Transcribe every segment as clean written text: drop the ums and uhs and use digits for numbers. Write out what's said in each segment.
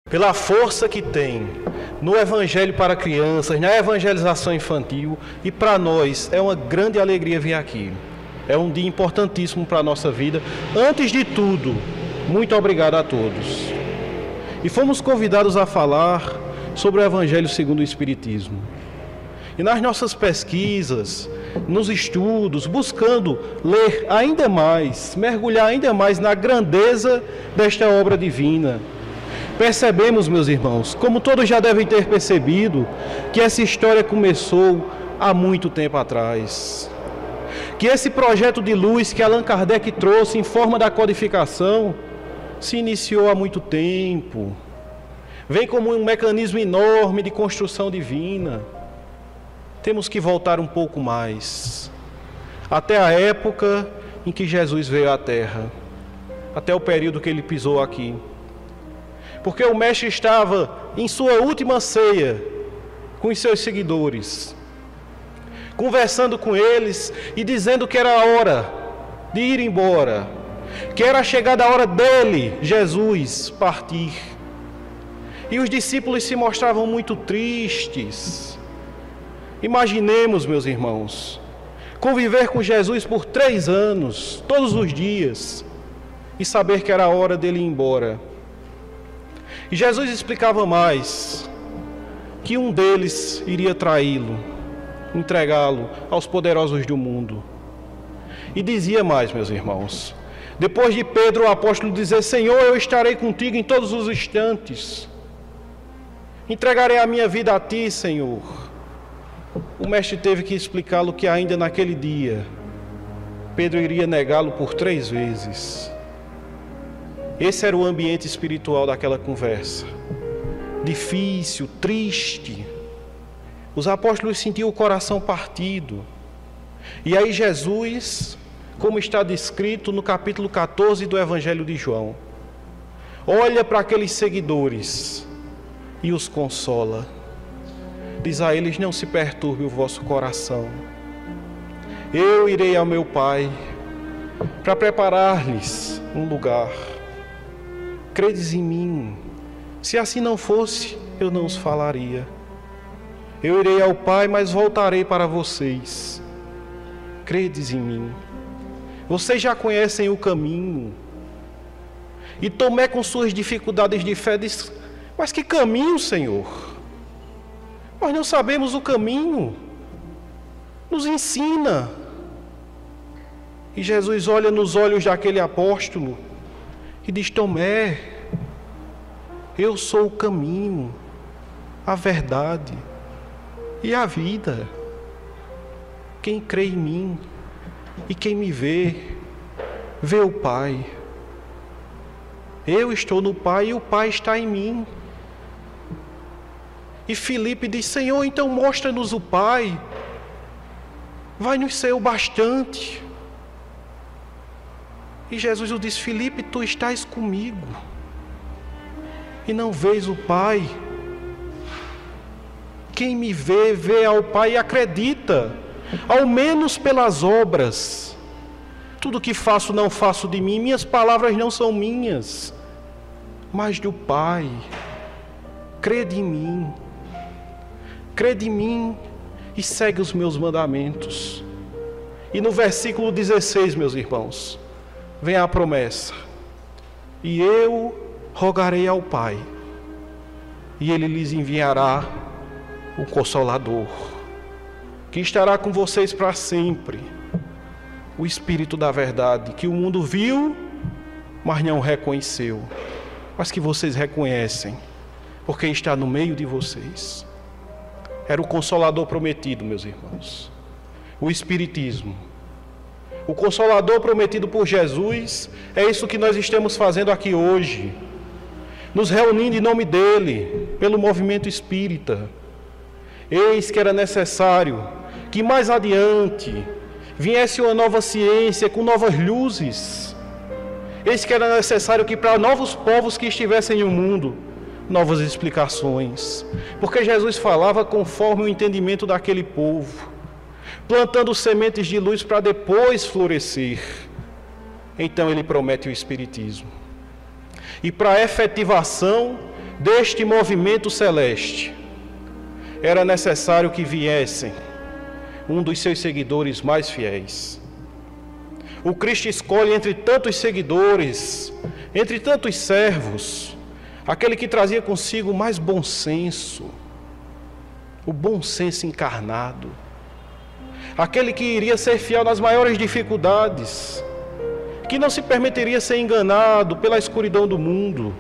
pela força que tem no Evangelho para crianças, na evangelização infantil, e para nós é uma grande alegria vir aqui. É um dia importantíssimo para a nossa vida. Antes de tudo, muito obrigado a todos. E fomos convidados a falar sobre o Evangelho segundo o Espiritismo. E nas nossas pesquisas, nos estudos, buscando ler ainda mais, mergulhar ainda mais na grandeza desta obra divina, percebemos, meus irmãos, como todos já devem ter percebido, que essa história começou há muito tempo atrás. Que esse projeto de luz que Allan Kardec trouxe em forma da codificação se iniciou há muito tempo. Vem como um mecanismo enorme de construção divina. Temos que voltar um pouco mais, até a época em que Jesus veio à Terra, até o período que ele pisou aqui. Porque o Mestre estava em sua última ceia com os seus seguidores, conversando com eles e dizendo que era a hora de ir embora, que era chegada a hora dele, Jesus, partir. E os discípulos se mostravam muito tristes. Imaginemos, meus irmãos, conviver com Jesus por 3 anos, todos os dias, e saber que era a hora dele ir embora. E Jesus explicava mais, que um deles iria traí-lo, entregá-lo aos poderosos do mundo. E dizia mais, meus irmãos, depois de Pedro, o apóstolo, dizer: Senhor, eu estarei contigo em todos os instantes, entregarei a minha vida a ti, Senhor. O Mestre teve que explicá-lo que ainda naquele dia, Pedro iria negá-lo por 3 vezes. Esse era o ambiente espiritual daquela conversa. Difícil, triste. Os apóstolos sentiam o coração partido. E aí Jesus, como está descrito no capítulo 14 do Evangelho de João, olha para aqueles seguidores e os consola. Diz a eles: não se perturbe o vosso coração. Eu irei ao meu Pai para preparar-lhes um lugar. Credes em mim. Se assim não fosse, eu não os falaria. Eu irei ao Pai, mas voltarei para vocês. Credes em mim. Vocês já conhecem o caminho. E Tomé, com suas dificuldades de fé, diz: mas que caminho, Senhor? Nós não sabemos o caminho. Nos ensina. E Jesus olha nos olhos daquele apóstolo e diz: Tomé, eu sou o caminho, a verdade e a vida. Quem crê em mim e quem me vê, vê o Pai. Eu estou no Pai e o Pai está em mim. E Filipe diz: Senhor, então mostra-nos o Pai, vai nos ser o bastante. E Jesus lhe diz: Filipe, tu estás comigo e não vês o Pai. Quem me vê, vê ao Pai e acredita, ao menos pelas obras. Tudo que faço não faço de mim, minhas palavras não são minhas, mas do Pai. Crede em mim. Crede em mim e segue os meus mandamentos. E no versículo 16, meus irmãos, vem a promessa: e eu rogarei ao Pai, e Ele lhes enviará o Consolador, que estará com vocês para sempre, o Espírito da verdade, que o mundo viu, mas não reconheceu, mas que vocês reconhecem, porque está no meio de vocês. Era o Consolador prometido, meus irmãos. O Espiritismo. O Consolador prometido por Jesus, é isso que nós estamos fazendo aqui hoje. Nos reunindo em nome dEle, pelo movimento espírita. Eis que era necessário que mais adiante viesse uma nova ciência com novas luzes. Eis que era necessário que para novos povos que estivessem no mundo, novas explicações, porque Jesus falava conforme o entendimento daquele povo, plantando sementes de luz para depois florescer. Então ele promete o Espiritismo. E para a efetivação deste movimento celeste, era necessário que viessem um dos seus seguidores mais fiéis. O Cristo escolhe entre tantos seguidores, entre tantos servos, aquele que trazia consigo mais bom senso, o bom senso encarnado, aquele que iria ser fiel nas maiores dificuldades, que não se permitiria ser enganado pela escuridão do mundo.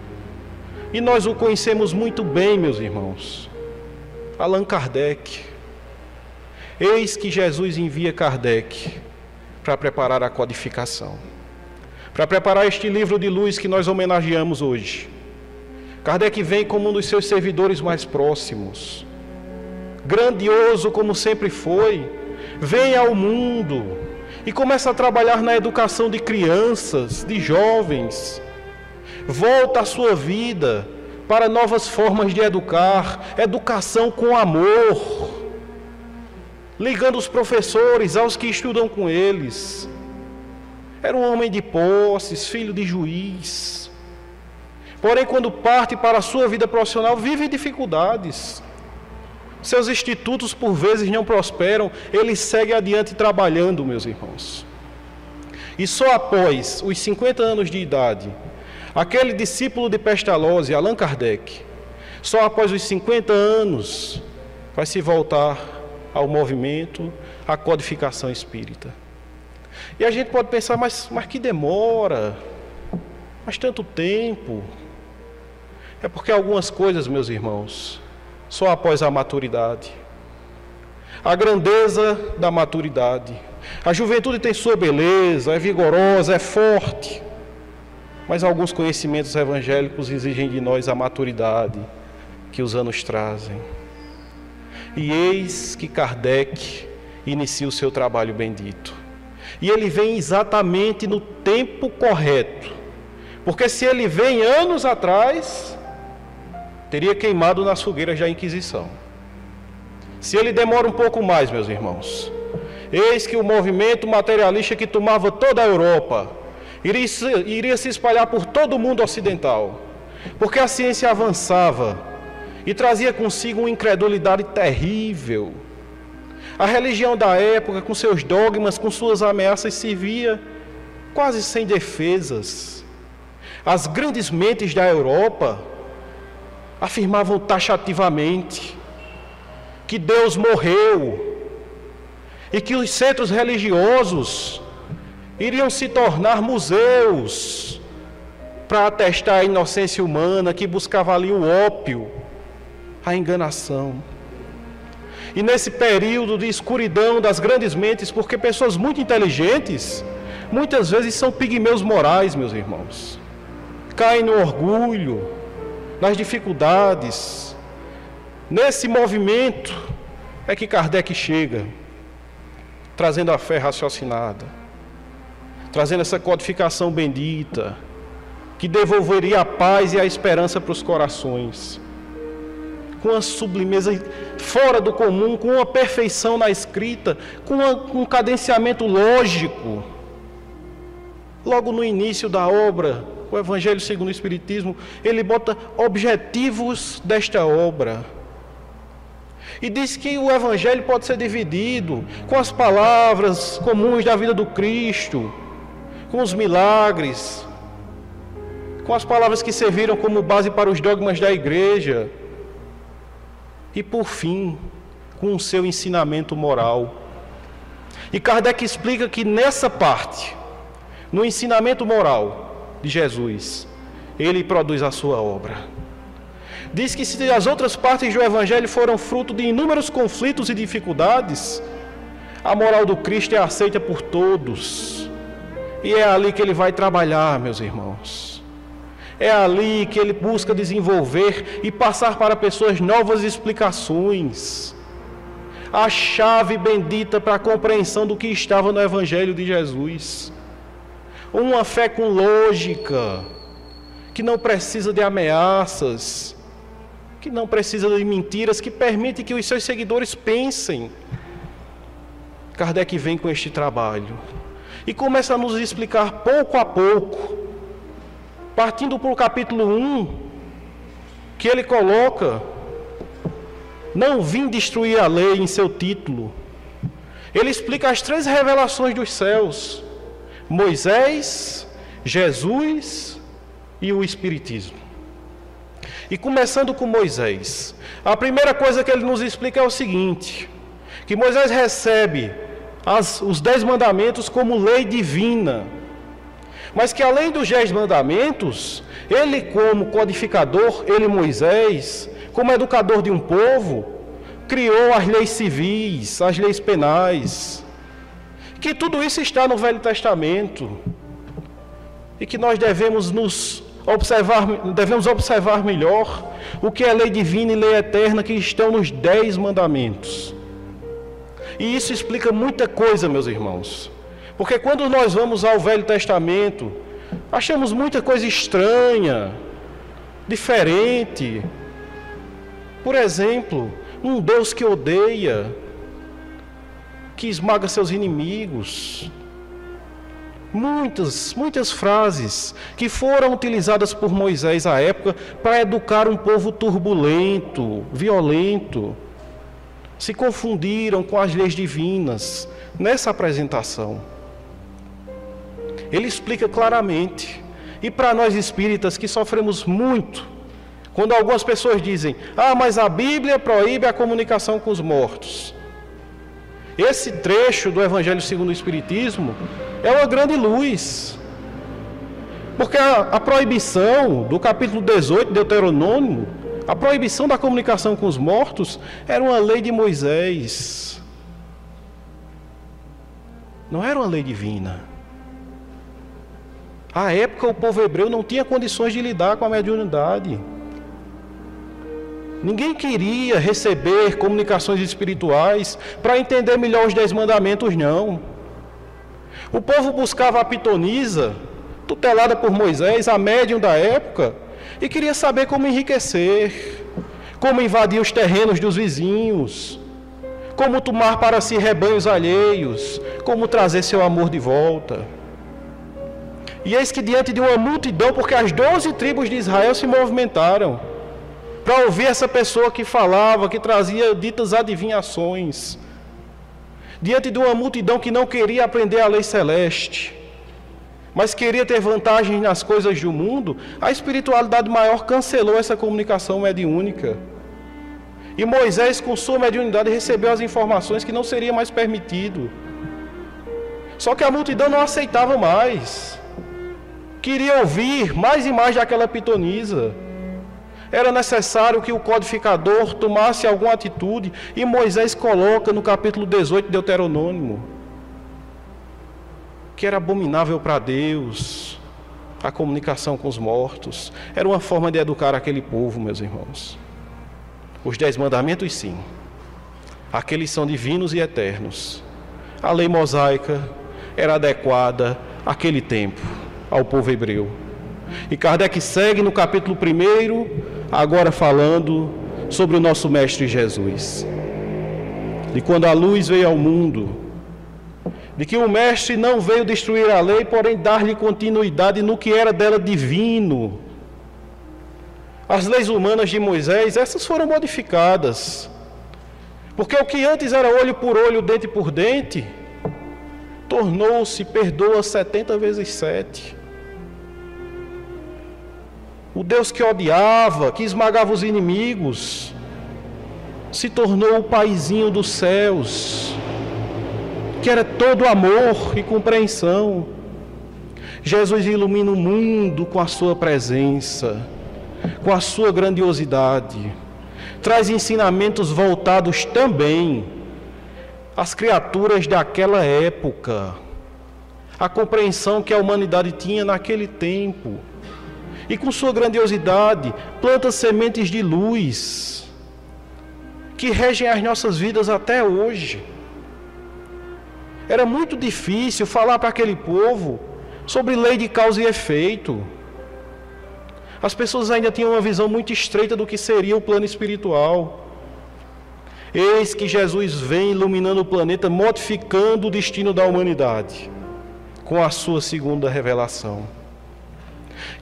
E nós o conhecemos muito bem, meus irmãos, Allan Kardec. Eis que Jesus envia Kardec para preparar a codificação, para preparar este livro de luz que nós homenageamos hoje. Kardec vem como um dos seus servidores mais próximos, grandioso como sempre foi, vem ao mundo e começa a trabalhar na educação de crianças, de jovens. Volta a sua vida para novas formas de educar, educação com amor, ligando os professores aos que estudam com eles. Era um homem de posses, filho de juiz. Porém, quando parte para a sua vida profissional, vive dificuldades. Seus institutos, por vezes, não prosperam. Ele segue adiante trabalhando, meus irmãos. E só após os 50 anos de idade, aquele discípulo de Pestalozzi, Allan Kardec, só após os 50 anos, vai se voltar ao movimento, à codificação espírita. E a gente pode pensar, mas que demora? Mas tanto tempo? É porque algumas coisas, meus irmãos, só após a maturidade, a grandeza da maturidade. A juventude tem sua beleza, é vigorosa, é forte, mas alguns conhecimentos evangélicos exigem de nós a maturidade que os anos trazem. E eis que Kardec inicia o seu trabalho bendito. E ele vem exatamente no tempo correto, porque se ele vem anos atrás, teria queimado nas fogueiras da Inquisição. Se ele demora um pouco mais, meus irmãos, eis que o movimento materialista que tomava toda a Europa iria se espalhar por todo o mundo ocidental, porque a ciência avançava e trazia consigo uma incredulidade terrível. A religião da época, com seus dogmas, com suas ameaças, se via quase sem defesas. As grandes mentes da Europa afirmavam taxativamente que Deus morreu e que os centros religiosos iriam se tornar museus para atestar a inocência humana que buscava ali o ópio, a enganação. E nesse período de escuridão das grandes mentes, porque pessoas muito inteligentes, muitas vezes são pigmeus morais, meus irmãos, caem no orgulho, nas dificuldades. Nesse movimento é que Kardec chega, trazendo a fé raciocinada, trazendo essa codificação bendita, que devolveria a paz e a esperança para os corações, com uma sublimeza fora do comum, com uma perfeição na escrita, com um cadenciamento lógico. Logo no início da obra, o Evangelho segundo o Espiritismo, ele bota objetivos desta obra. E diz que o Evangelho pode ser dividido com as palavras comuns da vida do Cristo, com os milagres, com as palavras que serviram como base para os dogmas da Igreja, e por fim, com o seu ensinamento moral. E Kardec explica que nessa parte, no ensinamento moral de Jesus, ele produz a sua obra. Diz que se as outras partes do Evangelho foram fruto de inúmeros conflitos e dificuldades, a moral do Cristo é aceita por todos. E é ali que ele vai trabalhar, meus irmãos. É ali que ele busca desenvolver e passar para pessoas novas explicações. A chave bendita para a compreensão do que estava no Evangelho de Jesus. Uma fé com lógica, que não precisa de ameaças, que não precisa de mentiras, que permite que os seus seguidores pensem. Kardec vem com este trabalho e começa a nos explicar pouco a pouco, partindo para o capítulo 1, que ele coloca, não vim destruir a lei em seu título. Ele explica as 3 revelações dos céus: Moisés, Jesus e o Espiritismo. E começando com Moisés, a primeira coisa que ele nos explica é o seguinte: que Moisés recebe os 10 mandamentos como lei divina, mas que além dos 10 mandamentos, ele como codificador, ele Moisés, como educador de um povo, criou as leis civis, as leis penais, que tudo isso está no Velho Testamento, e que nós devemos observar melhor o que é lei divina e lei eterna que estão nos 10 mandamentos. E isso explica muita coisa, meus irmãos, porque quando nós vamos ao Velho Testamento, achamos muita coisa estranha, diferente. Por exemplo, um Deus que odeia, que esmaga seus inimigos. Muitas frases que foram utilizadas por Moisés à época para educar um povo turbulento, violento, se confundiram com as leis divinas nessa apresentação. Ele explica claramente, e para nós espíritas que sofremos muito, quando algumas pessoas dizem: mas a Bíblia proíbe a comunicação com os mortos. Esse trecho do Evangelho segundo o Espiritismo é uma grande luz, porque a proibição do capítulo 18 de Deuteronômio, a proibição da comunicação com os mortos, era uma lei de Moisés, não era uma lei divina. À época o povo hebreu não tinha condições de lidar com a mediunidade. Ninguém queria receber comunicações espirituais para entender melhor os 10 mandamentos, não. O povo buscava a pitonisa, tutelada por Moisés, a médium da época, e queria saber como enriquecer, como invadir os terrenos dos vizinhos, como tomar para si rebanhos alheios, como trazer seu amor de volta. E eis que diante de uma multidão, porque as 12 tribos de Israel se movimentaram para ouvir essa pessoa que falava, que trazia ditas adivinhações, diante de uma multidão que não queria aprender a lei celeste, mas queria ter vantagens nas coisas do mundo, a espiritualidade maior cancelou essa comunicação mediúnica. E Moisés, com sua mediunidade, recebeu as informações que não seria mais permitido. Só que a multidão não aceitava mais, queria ouvir mais e mais daquela pitonisa. Era necessário que o codificador tomasse alguma atitude, e Moisés coloca no capítulo 18 de Deuteronômio que era abominável para Deus a comunicação com os mortos. Era uma forma de educar aquele povo, meus irmãos. Os 10 mandamentos, sim, aqueles são divinos e eternos. A lei mosaica era adequada àquele tempo, ao povo hebreu. E Kardec segue no capítulo 1, agora falando sobre o nosso Mestre Jesus. De quando a luz veio ao mundo, de que o Mestre não veio destruir a lei, porém dar-lhe continuidade no que era dela divino. As leis humanas de Moisés, essas foram modificadas, porque o que antes era olho por olho, dente por dente, tornou-se perdoa 70 vezes 7. O Deus que odiava, que esmagava os inimigos, se tornou o paizinho dos céus, que era todo amor e compreensão. Jesus ilumina o mundo com a sua presença, com a sua grandiosidade. Traz ensinamentos voltados também às criaturas daquela época, a compreensão que a humanidade tinha naquele tempo. E com sua grandiosidade, planta sementes de luz que regem as nossas vidas até hoje. Era muito difícil falar para aquele povo sobre lei de causa e efeito. As pessoas ainda tinham uma visão muito estreita do que seria o plano espiritual. Eis que Jesus vem iluminando o planeta, modificando o destino da humanidade com a sua segunda revelação.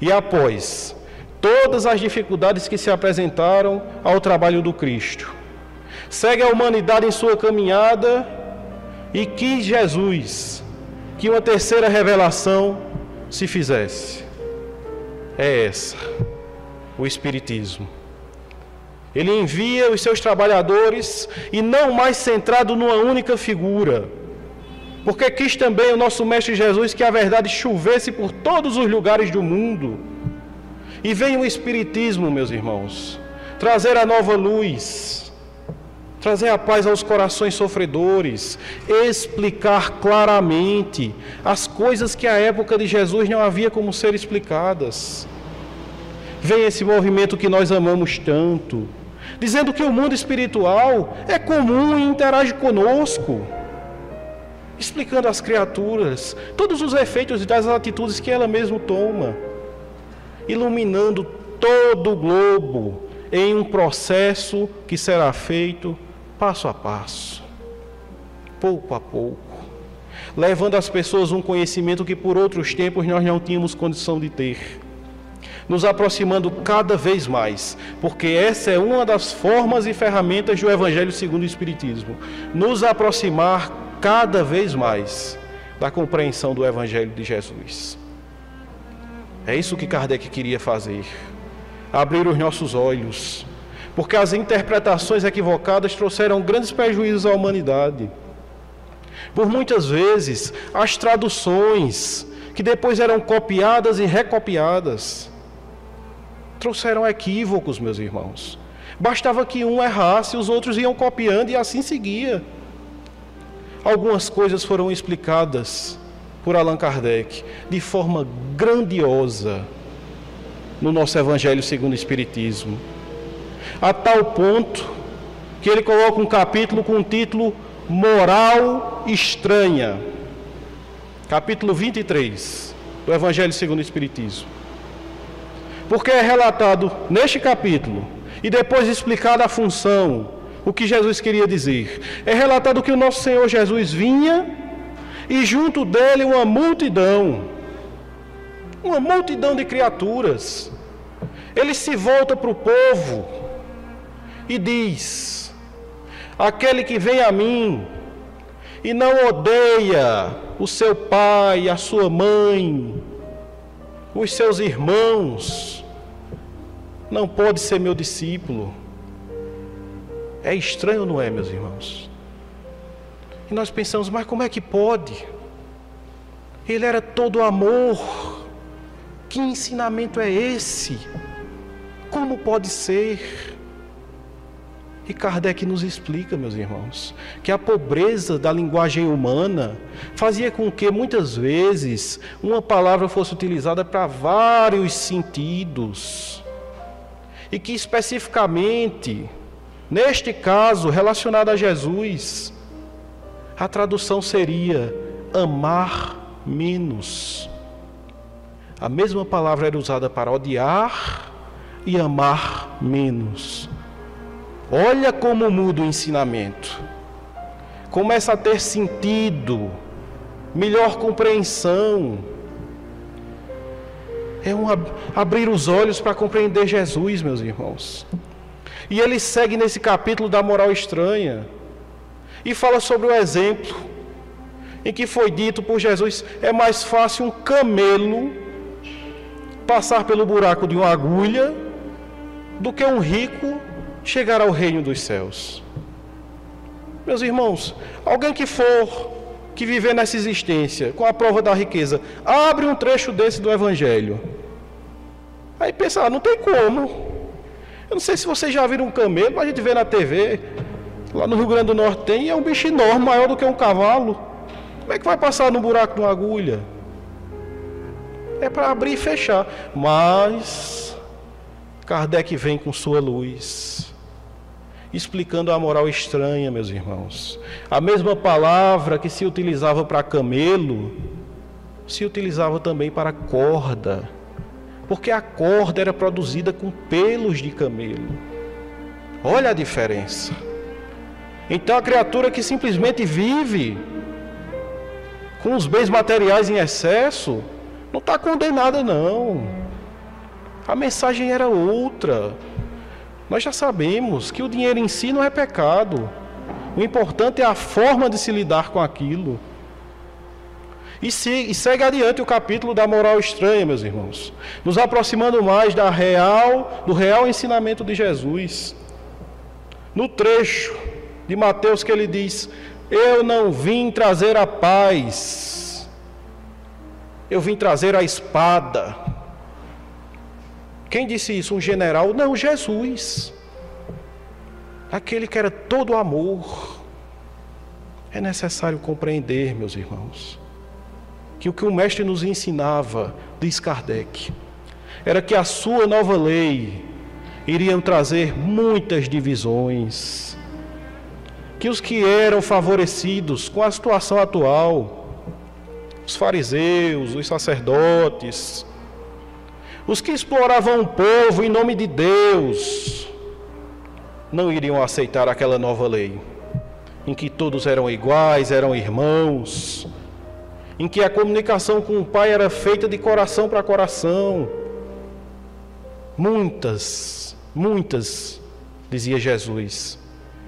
E após todas as dificuldades que se apresentaram ao trabalho do Cristo. Segue a humanidade em sua caminhada e quis Jesus que uma terceira revelação se fizesse. É essa, o Espiritismo. Ele envia os seus trabalhadores e não mais centrado numa única figura, porque quis também o nosso Mestre Jesus que a verdade chovesse por todos os lugares do mundo. E vem o Espiritismo, meus irmãos, trazer a nova luz, trazer a paz aos corações sofredores, explicar claramente as coisas que à época de Jesus não havia como ser explicadas. Vem esse movimento que nós amamos tanto, dizendo que o mundo espiritual é comum e interage conosco, explicando às criaturas todos os efeitos das atitudes que ela mesma toma, iluminando todo o globo em um processo que será feito passo a passo, pouco a pouco, levando às pessoas um conhecimento que por outros tempos nós não tínhamos condição de ter, nos aproximando cada vez mais, porque essa é uma das formas e ferramentas do Evangelho segundo o Espiritismo, nos aproximar cada vez mais da compreensão do Evangelho de Jesus. É isso que Kardec queria fazer, abrir os nossos olhos, porque as interpretações equivocadas trouxeram grandes prejuízos à humanidade. Por muitas vezes, as traduções, que depois eram copiadas e recopiadas, trouxeram equívocos, meus irmãos. Bastava que um errasse, os outros iam copiando e assim seguia. Algumas coisas foram explicadas por Allan Kardec de forma grandiosa no nosso Evangelho segundo o Espiritismo, a tal ponto que ele coloca um capítulo com o título Moral Estranha, capítulo 23 do Evangelho segundo o Espiritismo, porque é relatado neste capítulo e depois explicada a função, o que Jesus queria dizer. É relatado que o nosso Senhor Jesus vinha e junto dele uma multidão de criaturas. Ele se volta para o povo e diz: aquele que vem a mim e não odeia o seu pai, a sua mãe, os seus irmãos, não pode ser meu discípulo. É estranho, não é, meus irmãos? E nós pensamos, mas como é que pode? Ele era todo amor. Que ensinamento é esse? Como pode ser? E Kardec nos explica, meus irmãos, que a pobreza da linguagem humana fazia com que, muitas vezes, uma palavra fosse utilizada para vários sentidos. E que, especificamente, neste caso, relacionado a Jesus, a tradução seria amar menos. A mesma palavra era usada para odiar e amar menos. Olha como muda o ensinamento. Começa a ter sentido, melhor compreensão. É abrir os olhos para compreender Jesus, meus irmãos. E ele segue nesse capítulo da moral estranha e fala sobre o exemplo em que foi dito por Jesus: é mais fácil um camelo passar pelo buraco de uma agulha do que um rico chegar ao reino dos céus. Meus irmãos, alguém que viver nessa existência com a prova da riqueza, abre um trecho desse do Evangelho, aí pensa, não tem como. Eu não sei se vocês já viram um camelo, mas a gente vê na TV, lá no Rio Grande do Norte tem, é um bicho enorme, maior do que um cavalo. Como é que vai passar no buraco de uma agulha? É para abrir e fechar. Mas Kardec vem com sua luz, explicando a moral estranha, meus irmãos. A mesma palavra que se utilizava para camelo, se utilizava também para corda, porque a corda era produzida com pelos de camelo. Olha a diferença. Então a criatura que simplesmente vive com os bens materiais em excesso, não está condenada não. A mensagem era outra. Nós já sabemos que o dinheiro em si não é pecado. O importante é a forma de se lidar com aquilo. E segue adiante o capítulo da moral estranha, meus irmãos, nos aproximando mais do real ensinamento de Jesus. No trecho de Mateus que ele diz: eu não vim trazer a paz, eu vim trazer a espada. Quem disse isso? Um general? Não, Jesus. Aquele que era todo amor. É necessário compreender, meus irmãos, que o que o mestre nos ensinava, diz Kardec, era que a sua nova lei iria trazer muitas divisões, que os que eram favorecidos com a situação atual, os fariseus, os sacerdotes, os que exploravam o povo em nome de Deus, não iriam aceitar aquela nova lei, em que todos eram iguais, eram irmãos, em que a comunicação com o Pai era feita de coração para coração. Muitas, dizia Jesus,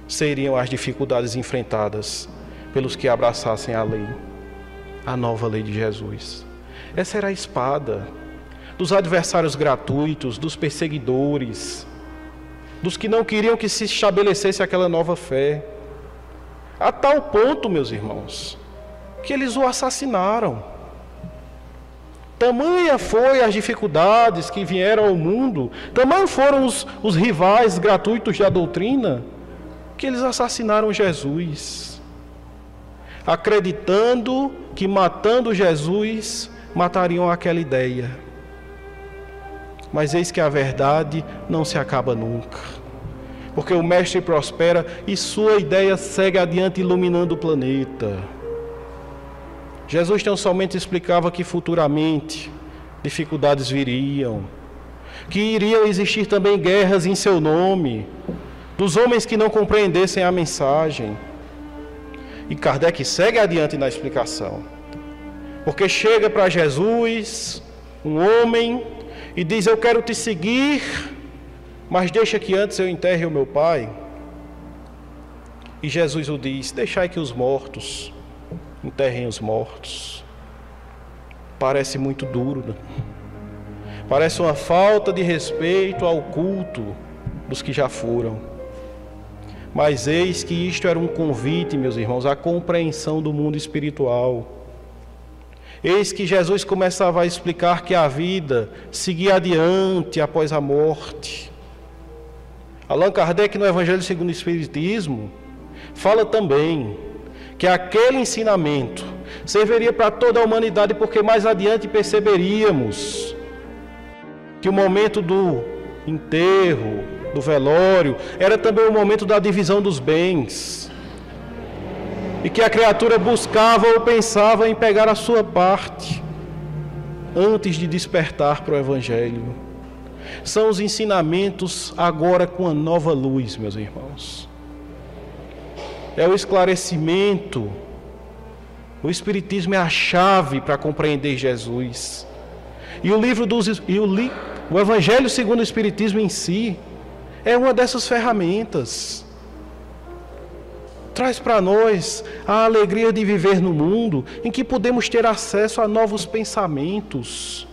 seriam as dificuldades enfrentadas pelos que abraçassem a lei, a nova lei de Jesus. Essa era a espada dos adversários gratuitos, dos perseguidores, dos que não queriam que se estabelecesse aquela nova fé. A tal ponto, meus irmãos, que eles o assassinaram. Tamanha foi as dificuldades que vieram ao mundo, tamanho foram os rivais gratuitos da doutrina, que eles assassinaram Jesus, acreditando que matando Jesus, matariam aquela ideia. Mas eis que a verdade não se acaba nunca, porque o Mestre prospera e sua ideia segue adiante iluminando o planeta. Jesus tão somente explicava que futuramente dificuldades viriam, que iriam existir também guerras em seu nome, dos homens que não compreendessem a mensagem. E Kardec segue adiante na explicação, porque chega para Jesus um homem e diz: eu quero te seguir, mas deixa que antes eu enterre o meu pai. E Jesus o diz: deixai que os mortos enterrem os mortos. Parece muito duro, né? Parece uma falta de respeito ao culto dos que já foram. Mas eis que isto era um convite, meus irmãos, à compreensão do mundo espiritual. Eis que Jesus começava a explicar que a vida seguia adiante após a morte. Allan Kardec, no Evangelho segundo o Espiritismo, fala também que aquele ensinamento serviria para toda a humanidade, porque mais adiante perceberíamos que o momento do enterro, do velório, era também o momento da divisão dos bens, e que a criatura buscava ou pensava em pegar a sua parte antes de despertar para o Evangelho. São os ensinamentos agora com a nova luz, meus irmãos. É o esclarecimento. O Espiritismo é a chave para compreender Jesus. E o Evangelho segundo o Espiritismo em si é uma dessas ferramentas. Traz para nós a alegria de viver no mundo em que podemos ter acesso a novos pensamentos,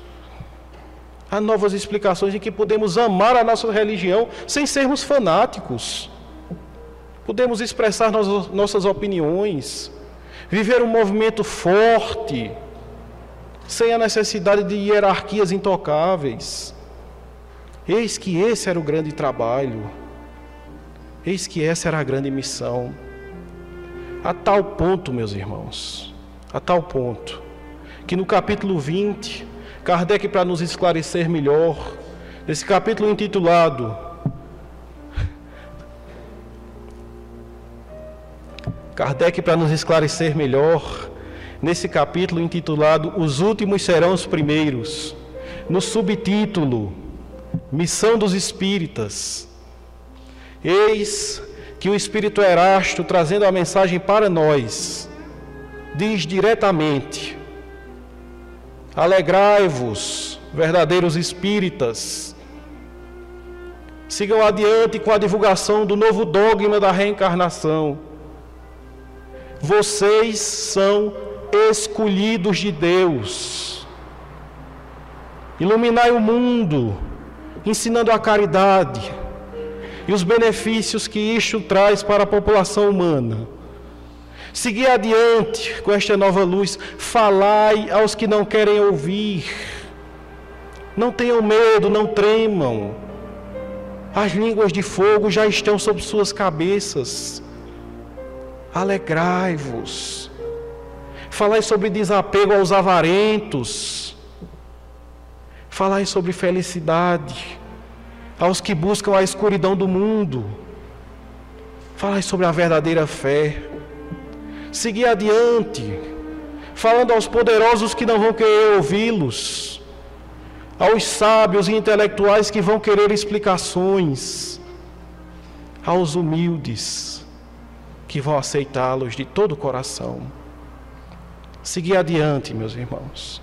a novas explicações, em que podemos amar a nossa religião sem sermos fanáticos. Podemos expressar nossas opiniões, viver um movimento forte, sem a necessidade de hierarquias intocáveis. Eis que esse era o grande trabalho, eis que essa era a grande missão. A tal ponto, meus irmãos, a tal ponto, que no capítulo 20, Kardec, para nos esclarecer melhor, nesse capítulo intitulado Kardec, para nos esclarecer melhor, nesse capítulo intitulado Os Últimos Serão os Primeiros, no subtítulo Missão dos Espíritas, eis que o Espírito Erasto, trazendo a mensagem para nós, diz diretamente: alegrai-vos, verdadeiros espíritas, Sigam adiante com a divulgação do novo dogma da reencarnação. Vocês são escolhidos de Deus. Iluminai o mundo, ensinando a caridade e os benefícios que isto traz para a população humana. Segui adiante com esta nova luz, falai aos que não querem ouvir. Não tenham medo, não tremam. As línguas de fogo já estão sobre suas cabeças. Alegrai-vos. Falai sobre desapego aos avarentos. Falai sobre felicidade aos que buscam a escuridão do mundo. Falai sobre a verdadeira fé. Segui adiante, falando aos poderosos que não vão querer ouvi-los, aos sábios e intelectuais que vão querer explicações, aos humildes que vão aceitá-los de todo o coração. Segui adiante, meus irmãos.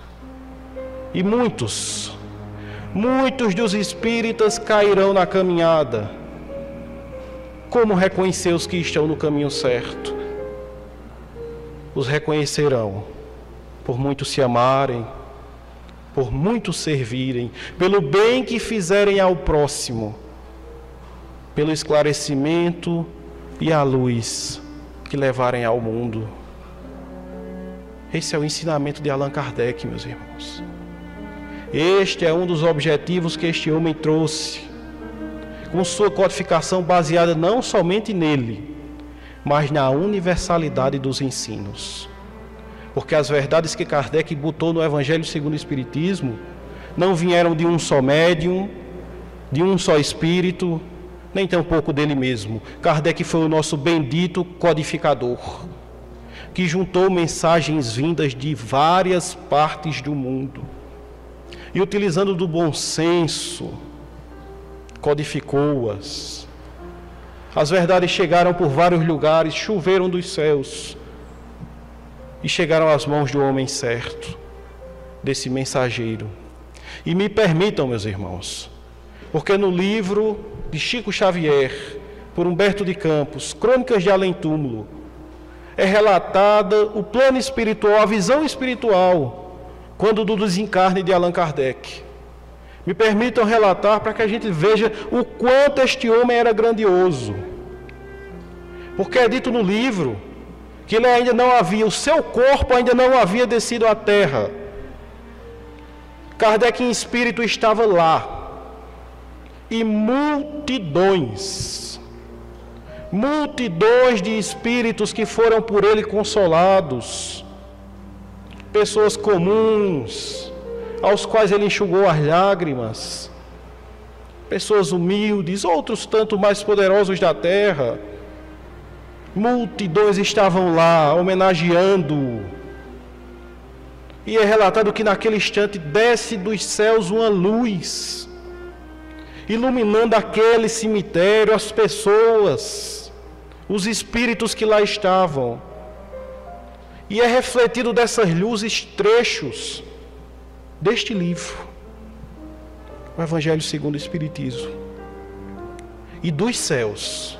E muitos dos espíritas cairão na caminhada. Como reconhecer os que estão no caminho certo? Os reconhecerão por muito se amarem, por muito servirem, pelo bem que fizerem ao próximo, pelo esclarecimento e a luz que levarem ao mundo. Esse é o ensinamento de Allan Kardec, meus irmãos. Este é um dos objetivos que este homem trouxe, com sua codificação baseada não somente nele, mas na universalidade dos ensinos. Porque as verdades que Kardec botou no Evangelho segundo o Espiritismo não vieram de um só médium, de um só espírito, nem tampouco dele mesmo. Kardec foi o nosso bendito codificador, que juntou mensagens vindas de várias partes do mundo e, utilizando do bom senso, codificou-as. As verdades chegaram por vários lugares, choveram dos céus e chegaram às mãos do homem certo, desse mensageiro. E me permitam, meus irmãos, porque no livro de Chico Xavier, por Humberto de Campos, Crônicas de Além-Túmulo, é relatada o plano espiritual, a visão espiritual, quando do desencarne de Allan Kardec. Me permitam relatar para que a gente veja o quanto este homem era grandioso. Porque é dito no livro que ele ainda não havia, o seu corpo ainda não havia descido à terra. Kardec em espírito estava lá. E multidões de espíritos que foram por ele consolados. Pessoas comuns, aos quais ele enxugou as lágrimas, pessoas humildes, outros tanto mais poderosos da terra. Multidões estavam lá homenageando-o. E é relatado que naquele instante desce dos céus uma luz, iluminando aquele cemitério, as pessoas, os espíritos que lá estavam. E é refletido dessas luzes trechos deste livro, o Evangelho segundo o Espiritismo. E dos céus,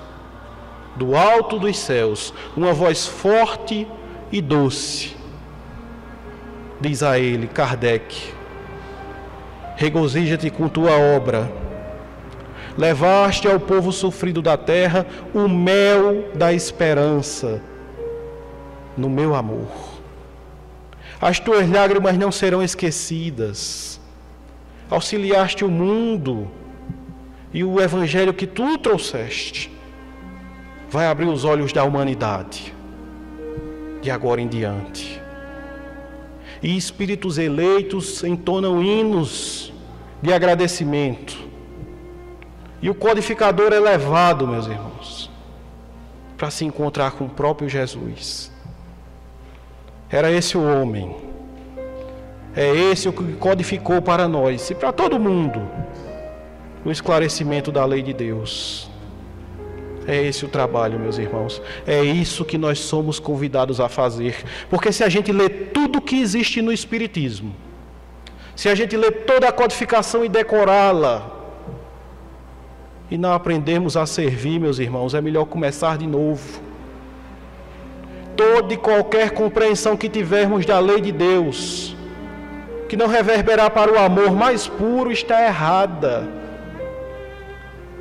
do alto dos céus, uma voz forte e doce diz a ele, Kardec: regozija-te com tua obra, levaste ao povo sofrido da terra o mel da esperança no meu amor. As tuas lágrimas não serão esquecidas. Auxiliaste o mundo, e o Evangelho que tu trouxeste vai abrir os olhos da humanidade de agora em diante. E espíritos eleitos entonam hinos de agradecimento. E o codificador é levado, meus irmãos, para se encontrar com o próprio Jesus. Era esse o homem. É esse o que codificou para nós e para todo mundo o esclarecimento da lei de Deus. É esse o trabalho, meus irmãos. É isso que nós somos convidados a fazer. Porque se a gente lê tudo que existe no Espiritismo, se a gente lê toda a codificação e decorá-la, e não aprendemos a servir, meus irmãos, é melhor começar de novo. Toda e qualquer compreensão que tivermos da lei de Deus, que não reverberar para o amor mais puro, está errada.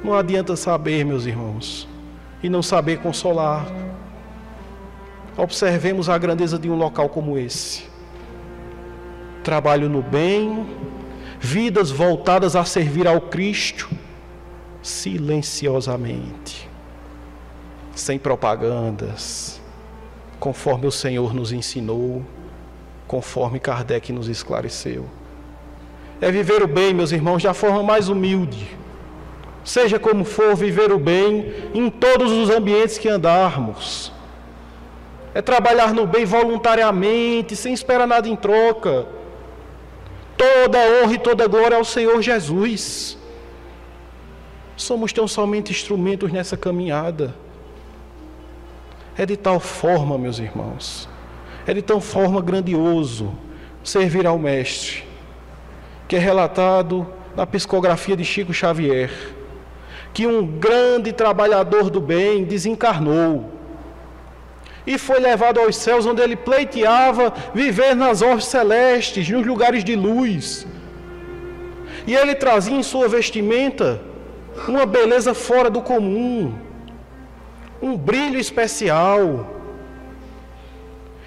Não adianta saber, meus irmãos, e não saber consolar. Observemos a grandeza de um local como esse. Trabalho no bem, vidas voltadas a servir ao Cristo, silenciosamente, sem propagandas, conforme o Senhor nos ensinou, conforme Kardec nos esclareceu. É viver o bem, meus irmãos, da forma mais humilde. Seja como for, viver o bem em todos os ambientes que andarmos. É trabalhar no bem voluntariamente, sem esperar nada em troca. Toda honra e toda glória ao Senhor Jesus. Somos tão somente instrumentos nessa caminhada. É de tal forma, meus irmãos, é de tal forma grandioso servir ao Mestre, que é relatado na psicografia de Chico Xavier, que um grande trabalhador do bem desencarnou e foi levado aos céus, onde ele pleiteava viver nas orbes celestes, nos lugares de luz. E ele trazia em sua vestimenta uma beleza fora do comum, um brilho especial.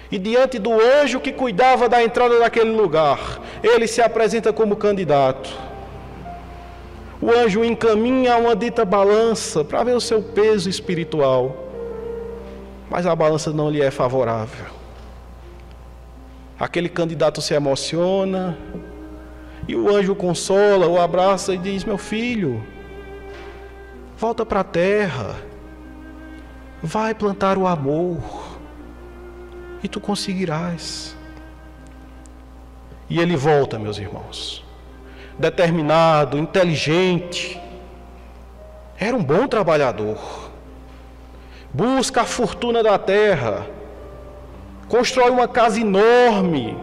E diante do anjo que cuidava da entrada daquele lugar, ele se apresenta como candidato. O anjo encaminha uma dita balança para ver o seu peso espiritual, mas a balança não lhe é favorável. Aquele candidato se emociona e o anjo o consola, o abraça e diz: meu filho, volta para a terra, vai plantar o amor e tu conseguirás. E ele volta, meus irmãos, determinado, inteligente, era um bom trabalhador, busca a fortuna da terra, constrói uma casa enorme,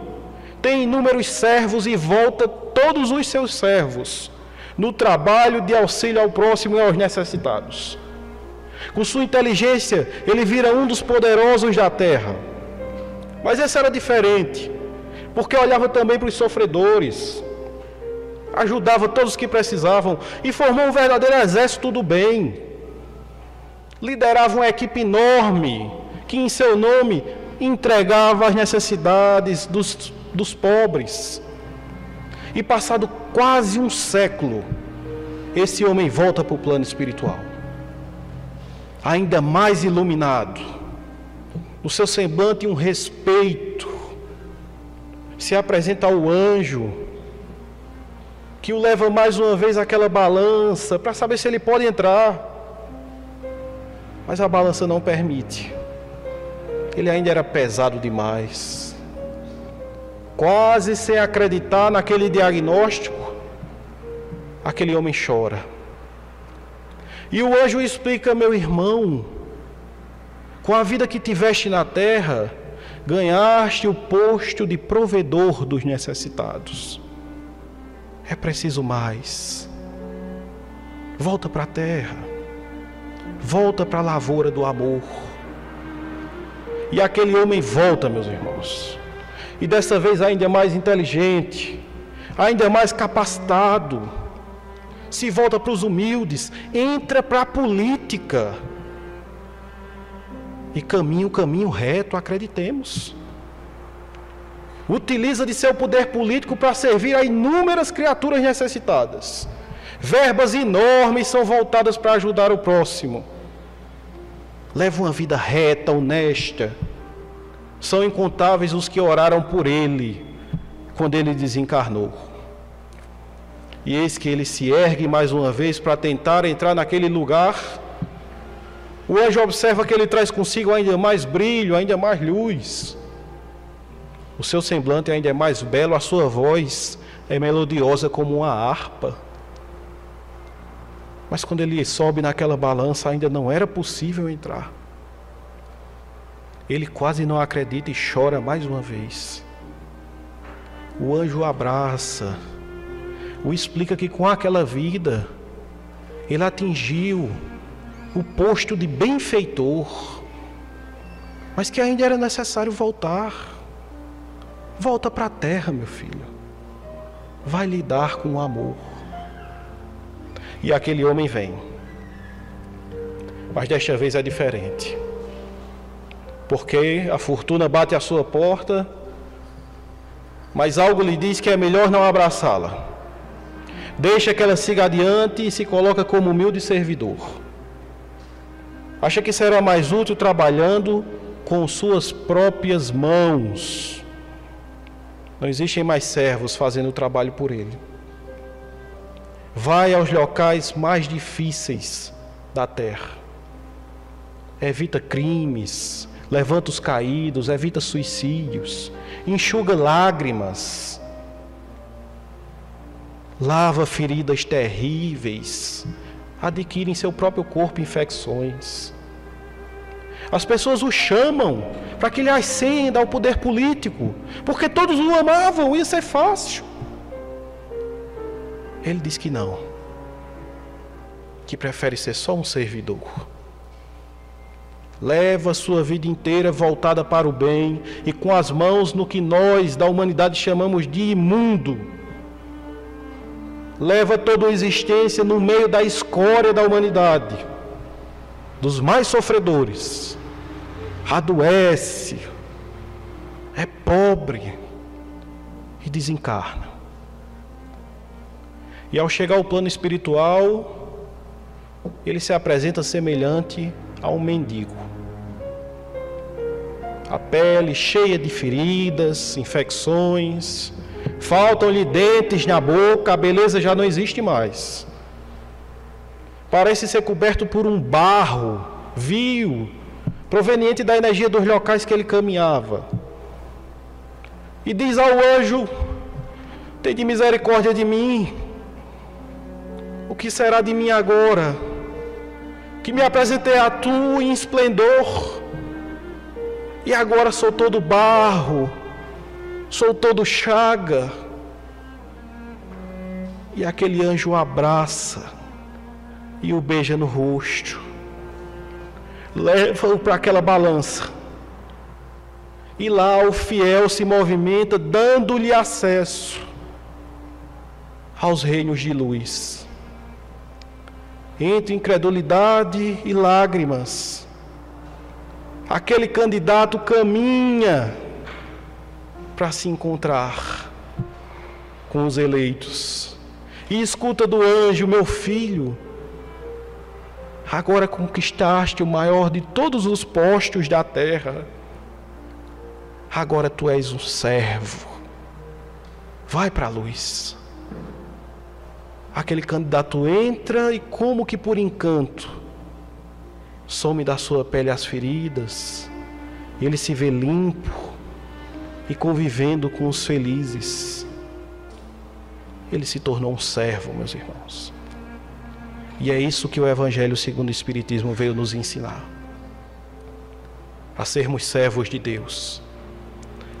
tem inúmeros servos e volta todos os seus servos no trabalho de auxílio ao próximo e aos necessitados. Com sua inteligência, ele vira um dos poderosos da terra. Mas esse era diferente, porque olhava também para os sofredores, ajudava todos os que precisavam e formou um verdadeiro exército do bem. Liderava uma equipe enorme que em seu nome entregava as necessidades dos pobres. E passado quase um século, esse homem volta para o plano espiritual, ainda mais iluminado. No seu semblante um respeito, se apresenta ao anjo, que o leva mais uma vez àquela balança, para saber se ele pode entrar. Mas a balança não permite. Ele ainda era pesado demais. Quase sem acreditar naquele diagnóstico, aquele homem chora. E o anjo explica: meu irmão, com a vida que tiveste na terra, ganhaste o posto de provedor dos necessitados. É preciso mais. Volta para a terra. Volta para a lavoura do amor. E aquele homem volta, meus irmãos. E dessa vez ainda mais inteligente, ainda mais capacitado. Se volta para os humildes, entra para a política. E caminha o caminho reto, acreditemos. Utiliza de seu poder político para servir a inúmeras criaturas necessitadas. Verbas enormes são voltadas para ajudar o próximo. Leva uma vida reta, honesta. São incontáveis os que oraram por ele quando ele desencarnou. E eis que ele se ergue mais uma vez para tentar entrar naquele lugar. O anjo observa que ele traz consigo ainda mais brilho, ainda mais luz. O seu semblante ainda é mais belo, a sua voz é melodiosa como uma harpa. Mas quando ele sobe naquela balança, ainda não era possível entrar. Ele quase não acredita e chora mais uma vez. O anjo o abraça, o explica que com aquela vida, ele atingiu o posto de benfeitor, mas que ainda era necessário voltar. Volta para a terra, meu filho. Vai lidar com o amor. E aquele homem vem. Mas desta vez é diferente. Porque a fortuna bate à sua porta, mas algo lhe diz que é melhor não abraçá-la. Deixa que ela siga adiante e se coloca como humilde servidor. Acha que será mais útil trabalhando com suas próprias mãos. Não existem mais servos fazendo o trabalho por ele. Vai aos locais mais difíceis da terra. Evita crimes, levanta os caídos, evita suicídios, enxuga lágrimas, lava feridas terríveis, adquire em seu próprio corpo infecções. As pessoas o chamam para que ele ascenda ao poder político, porque todos o amavam, isso é fácil. Ele diz que não, que prefere ser só um servidor. Leva a sua vida inteira voltada para o bem e com as mãos no que nós da humanidade chamamos de imundo. Leva toda a existência no meio da escória da humanidade, dos mais sofredores. Adoece, é pobre e desencarna. E ao chegar ao plano espiritual, ele se apresenta semelhante a um mendigo. A pele cheia de feridas, infecções, faltam-lhe dentes na boca, a beleza já não existe mais. Parece ser coberto por um barro vil, proveniente da energia dos locais que ele caminhava. E diz ao anjo: tem misericórdia de mim. O que será de mim agora? Que me apresentei a tu em esplendor, e agora sou todo barro, sou todo chaga. E aquele anjo o abraça e o beija no rosto, leva-o para aquela balança, e lá o fiel se movimenta, dando-lhe acesso aos reinos de luz. Entre incredulidade e lágrimas, aquele candidato caminha para se encontrar com os eleitos e escuta do anjo: meu filho, agora conquistaste o maior de todos os postos da terra. Agora tu és um servo. Vai para a luz. Aquele candidato entra e, como que por encanto, some da sua pele as feridas. Ele se vê limpo e convivendo com os felizes. Ele se tornou um servo, meus irmãos. E é isso que o Evangelho segundo o Espiritismo veio nos ensinar: a sermos servos de Deus.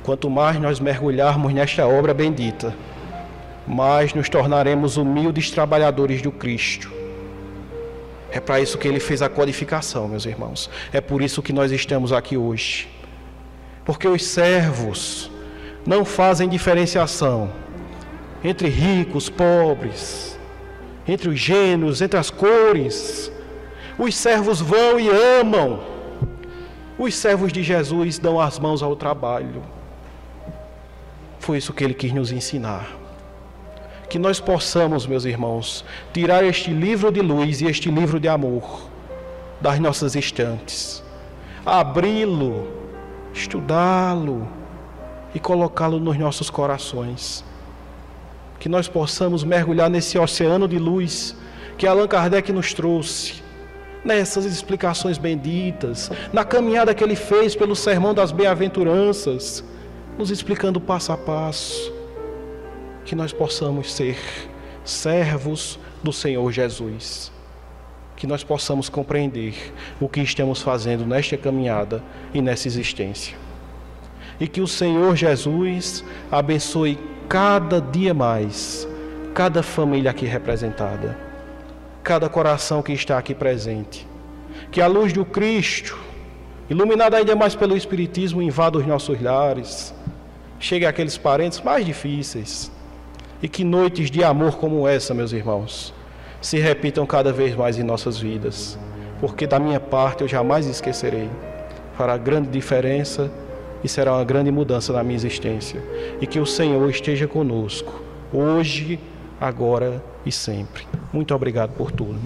Quanto mais nós mergulharmos nesta obra bendita, mais nos tornaremos humildes trabalhadores do Cristo. É para isso que ele fez a codificação, meus irmãos. É por isso que nós estamos aqui hoje. Porque os servos não fazem diferenciação entre ricos, pobres, entre os gêneros, entre as cores. Os servos vão e amam. Os servos de Jesus dão as mãos ao trabalho. Foi isso que ele quis nos ensinar. Que nós possamos, meus irmãos, tirar este livro de luz e este livro de amor das nossas estantes, abri-lo, estudá-lo e colocá-lo nos nossos corações. Que nós possamos mergulhar nesse oceano de luz que Allan Kardec nos trouxe, nessas explicações benditas, na caminhada que ele fez pelo Sermão das Bem-aventuranças, nos explicando passo a passo. Que nós possamos ser servos do Senhor Jesus. Que nós possamos compreender o que estamos fazendo nesta caminhada e nessa existência. E que o Senhor Jesus abençoe cada dia mais cada família aqui representada. cada coração que está aqui presente. Que a luz do Cristo, iluminada ainda mais pelo Espiritismo, invada os nossos lares, chegue àqueles parentes mais difíceis, e que noites de amor como essa, meus irmãos, se repitam cada vez mais em nossas vidas, porque da minha parte eu jamais esquecerei. Fará grande diferença e será uma grande mudança na minha existência. E que o Senhor esteja conosco, hoje, agora e sempre. Muito obrigado por tudo.